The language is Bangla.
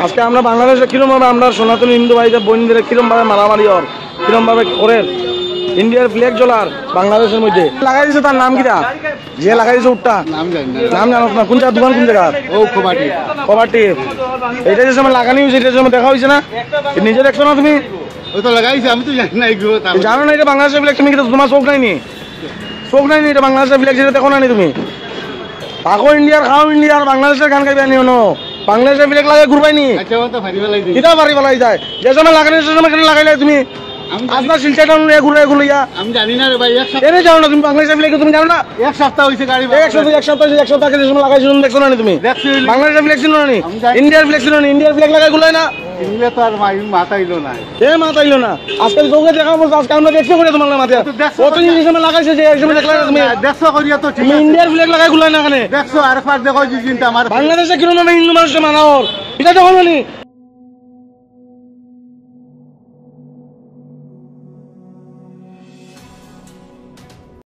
আজকে আমরা বাংলাদেশে কিরম ভাবে আমরা সনাতন হিন্দু ভাইদের বোনদের কিরম ভাবে মারামারি হর কিরম ভাবে করে ইন্ডিয়ার ফ্ল্যাগ জ্বলার বাংলাদেশের মধ্যে লাগাই দিছে তার নাম কিটা যে লাগাই দিছে উঠটা নাম জানো না কোন জায়গা দোকান কোন জায়গা ও কবাটি এইটা যে সময় লাগানি হয়েছে এটা সময় দেখা হয়েছে না নিজে দেখছো না তুমি ও তো লাগাইছে আমি তো জানি না এগুলো জানো না এটা বাংলাদেশের ফ্ল্যাগ তুমি তোমার চোখ নাই নি এটা বাংলাদেশের ফ্ল্যাগ যেটা দেখো না নি তুমি পাকো ইন্ডিয়ার খাও ইন্ডিয়ার বাংলাদেশের গান গাইবে আনিও না বাংলাদেশের ফ্ল্যাগ লাগাই ঘুরবাই নি আচ্ছা ও তো ভারি বেলাই দিই কিটা বাড়ি বেলাই যায় যে সময় লাগানি সে সময় কেন লাগাইলে তুমি আপনার শিলচাটা ঘুরে ঘুরিয়া আমি জানি না রে ভাই এক সপ্তাহ এনে জানো না তুমি বাংলাদেশের ফ্ল্যাগ তুমি জানো না এক সপ্তাহ হইছে গাড়ি এক সপ্তাহ আগে যে সময় লাগাইছো তুমি দেখছো না নি তুমি বাংলাদেশের ফ্ল্যাগ ছিল না নি ইন্ডিয়ার ফ্ল্যাগ ছিল না ইন্ডিয়ার ফ্ল্যাগ লাগাই গুলাই না ইংলে তো আর মাথাইলো না এ মাথাইলো না আজকে চোখে দেখা বলছো আজকে আমরা দেখছো করে তোমার মাথায় কত জিনিস সময় লাগাইছে যে এই সময় দেখলা তুমি দেখছো করিয়া তো তুমি ইন্ডিয়ার ফ্ল্যাগ লাগাই গুলাই না কেন দেখছো আর একবার দেখো যে চিন্তা আমার বাংলাদেশে কিরম ভাবে হিন্দু মানুষকে মানাও এটা যখন বলি